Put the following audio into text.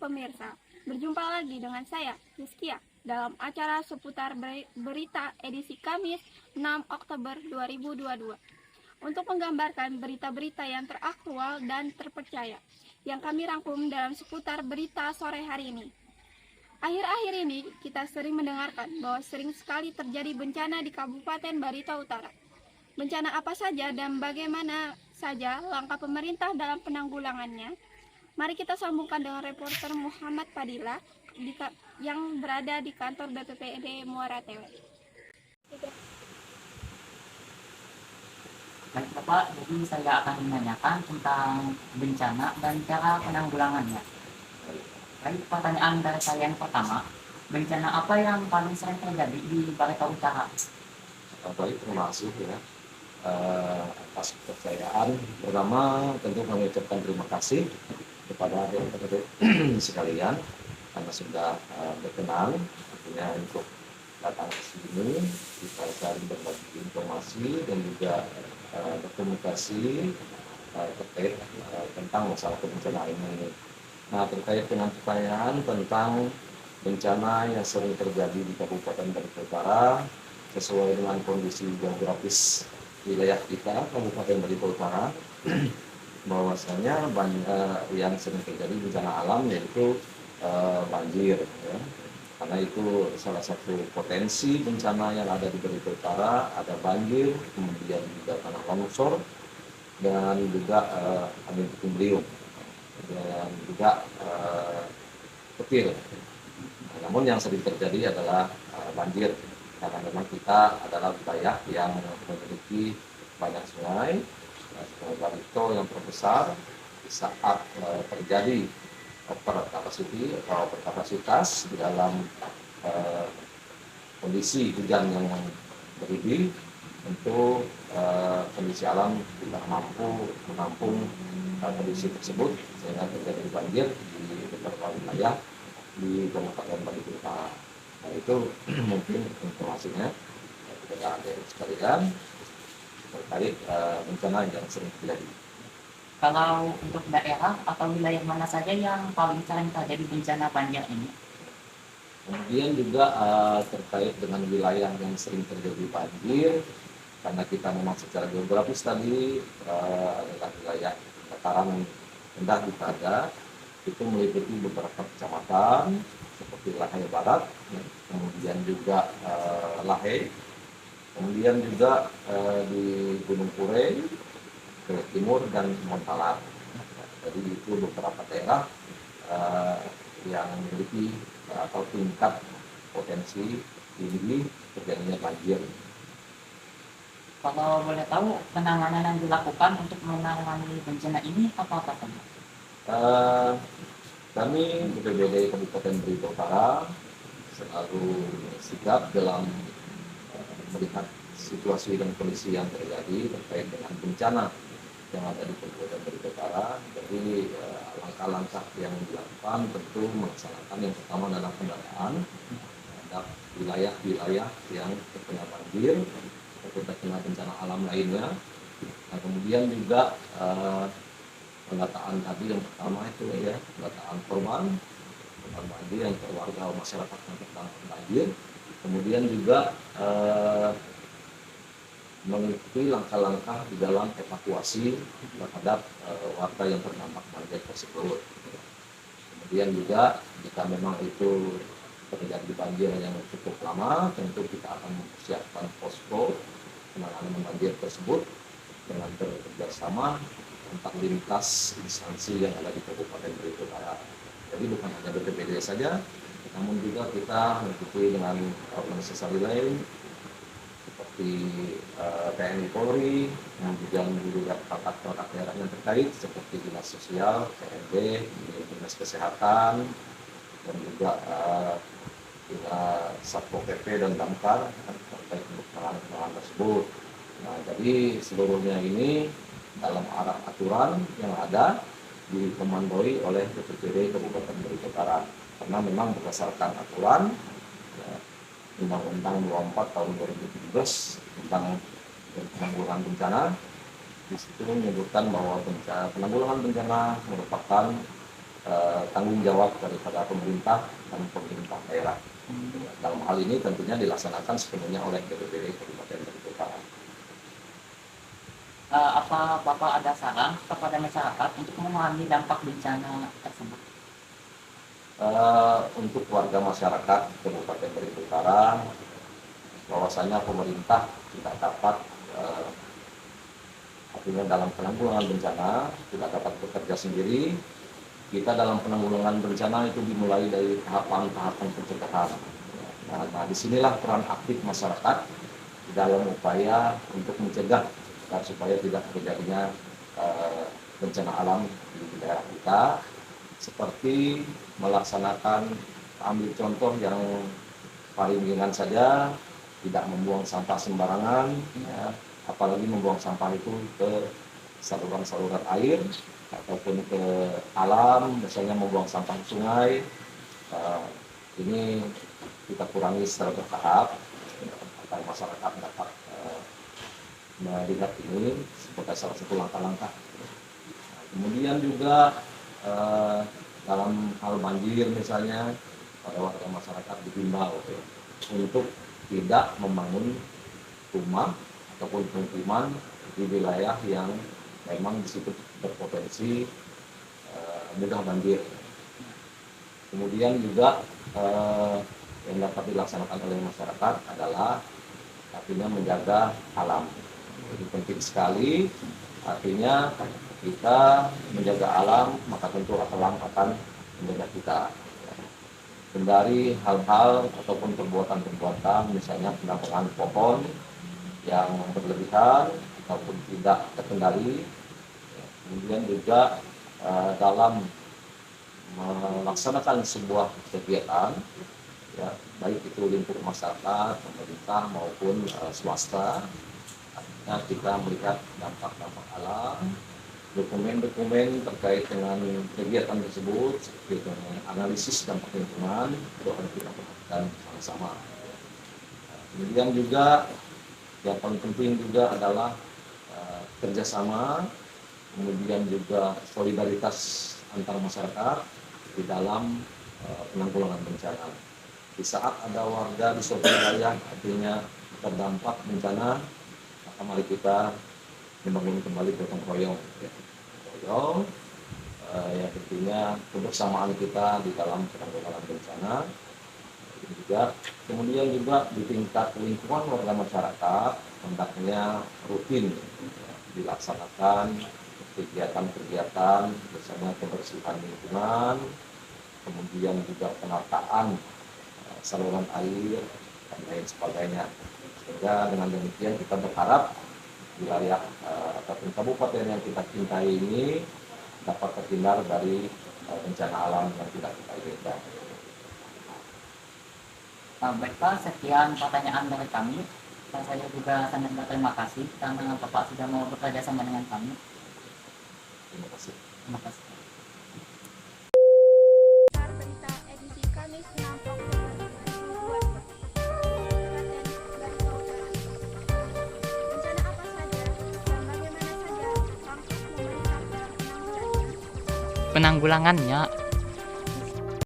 pemirsa, berjumpa lagi dengan saya, Rizkia, dalam acara seputar berita edisi Kamis 6 Oktober 2022 untuk menggambarkan berita-berita yang teraktual dan terpercaya yang kami rangkum dalam seputar berita sore hari ini. Akhir-akhir ini kita sering mendengarkan bahwa sering sekali terjadi bencana di Kabupaten Barito Utara. Bencana apa saja dan bagaimana saja langkah pemerintah dalam penanggulangannya? Mari kita sambungkan dengan reporter Muhammad Padilla yang berada di kantor BPBD Muara Tewe. Baik Bapak, jadi saya akan menanyakan tentang bencana dan cara penanggulangannya. Baik, pertanyaan dari saya yang pertama, bencana apa yang paling sering terjadi di Barito Utara? Baik, terima kasih ya atas kepercayaan. Pertama, tentu kami ucapkan terima kasih kepada adik-adik sekalian karena sudah berkenan artinya untuk datang ke sini kita saling berbagi informasi dan juga berkomunikasi terkait tentang masalah bencana ini. Nah, terkait dengan pertanyaan tentang bencana yang sering terjadi di Kabupaten Barito Utara sesuai dengan kondisi geografis wilayah kita Kabupaten Barito Utara bahwasanya yang sering terjadi bencana alam yaitu banjir ya. Karena itu salah satu potensi bencana yang ada di Barito Utara, ada banjir, kemudian juga tanah longsor dan juga angin puting beliung dan juga petir. Namun yang sering terjadi adalah banjir karena memang kita adalah wilayah yang memiliki banyak sungai. Sungai Barito yang terbesar di saat terjadi overkapasitas di dalam kondisi hujan yang berlebih, tentu kondisi alam tidak mampu menampung kondisi tersebut sehingga terjadi banjir di beberapa wilayah di Kabupaten Barito Utara. Nah, itu mungkin informasinya kepada adik sekalian terkait bencana yang sering terjadi. Kalau untuk daerah atau wilayah mana saja yang paling sering terjadi bencana banjir ini? Kemudian juga terkait dengan wilayah yang sering terjadi banjir, karena kita memang secara geografis tadi adalah wilayah dataran rendah di Pada, itu meliputi beberapa kecamatan seperti Lahai Barat, kemudian juga Lahai, kemudian juga di Gunung Purei, ke timur dan Montalat. Jadi itu beberapa daerah yang memiliki atau tingkat potensi tinggi terjadinya banjir. Kalau boleh tahu, penanganan yang dilakukan untuk menangani bencana ini apa-apa? Kami BPBD Kabupaten Barito Utara selalu sigap dalam melihat situasi dan kondisi yang terjadi terkait dengan bencana yang ada di Kabupaten Barito Utara. Jadi langkah-langkah yang dilakukan tentu melaksanakan yang pertama adalah pendataan terhadap wilayah-wilayah yang terkena banjir atau terkena bencana alam lainnya. Nah, kemudian juga pendataan tadi yang pertama itu ya pendataan korban banjir yang warga masyarakat yang terdampak banjir. Kemudian juga mengikuti langkah-langkah di dalam evakuasi terhadap warga yang terdampak banjir tersebut. Kemudian juga jika memang itu terjadi banjir yang cukup lama, tentu kita akan mempersiapkan posko penanganan banjir tersebut dengan bekerjasama antar lintas instansi yang ada di Kabupaten Barito Utara. Jadi bukan hanya BPBD saja, namun juga kita mengikuti dengan organisasi lain seperti TNI Polri, kemudian juga perangkat daerah yang terkait seperti Dinas Sosial, PNB, Dinas Kesehatan, dan juga Satpol PP dan Damkar terkait untuk penanganan tersebut. Nah, jadi seluruhnya ini dalam arah aturan yang ada dikomandoi oleh BPBD Kabupaten Barito Utara, karena memang berdasarkan aturan Undang-Undang 24 tahun 2017 tentang penanggulangan bencana. Di situ menyebutkan bahwa penanggulangan bencana merupakan tanggung jawab daripada pemerintah dan pemerintah daerah. Dalam hal ini tentunya dilaksanakan sepenuhnya oleh BPBD Kabupaten Barito Utara. Apa Bapak ada saran kepada masyarakat untuk memahami dampak bencana tersebut? Untuk warga masyarakat Kabupaten Barito Utara, bahwasanya pemerintah tidak dapat artinya dalam penanggulangan bencana tidak dapat bekerja sendiri. Kita dalam penanggulangan bencana itu dimulai dari tahapan-tahapan pencegahan. Nah, disinilah peran aktif masyarakat di dalam upaya untuk mencegah dan supaya tidak terjadinya bencana alam di daerah kita, seperti melaksanakan, ambil contoh yang paling ringan saja, tidak membuang sampah sembarangan, ya, apalagi membuang sampah itu ke saluran-saluran air ataupun ke alam, misalnya membuang sampah sungai. Ini kita kurangi secara bertahap agar masyarakat dapat melihat ini sebagai salah satu langkah-langkah. Kemudian juga dalam hal banjir misalnya, pada warga masyarakat dihimbau untuk tidak membangun rumah ataupun pemukiman di wilayah yang memang di situ berpotensi mudah banjir. Kemudian juga yang dapat dilaksanakan oleh masyarakat adalah artinya menjaga alam. Jadi penting sekali, artinya kita menjaga alam, maka tentu alam akan menjaga kita. Hindari hal-hal ataupun perbuatan-perbuatan, misalnya penebangan pohon yang berlebihan ataupun tidak terkendali. Kemudian juga dalam melaksanakan sebuah kegiatan, ya, baik itu lingkup masyarakat, pemerintah maupun swasta, artinya kita melihat dampak-dampak alam, dokumen-dokumen terkait dengan kegiatan tersebut, seperti analisis dampak lingkungan, itu harus kita perhatikan sama-sama. Kemudian juga yang paling penting juga adalah kerjasama, kemudian juga solidaritas antar masyarakat di dalam penanggulangan bencana. Di saat ada warga di suatu wilayah artinya terdampak bencana, maka mari kita membangun kembali gotong royong, yang tentunya kebersamaan kita di dalam penanggulangan bencana. Juga kemudian juga di tingkat lingkungan warga masyarakat hendaknya rutin dilaksanakan kegiatan-kegiatan, misalnya kebersihan lingkungan, kemudian juga penataan saluran air dan lain sebagainya. Sehingga dengan demikian kita berharap wilayah ataupun kabupaten yang kita cintai ini dapat terhindar dari bencana alam yang tidak kita inginkan. Baik Pak, sekian pertanyaan dari kami. Dan saya juga sangat berterima kasih karena Bapak sudah mau bekerja sama dengan kami. Terima kasih. Terima kasih. Berita edisi Kamis 6 Oktober 2022. Kabupaten Barito Utara. Bencana apa saja dan bagaimana saja langkah pemerintah dalam penanggulangannya? Penanggulangannya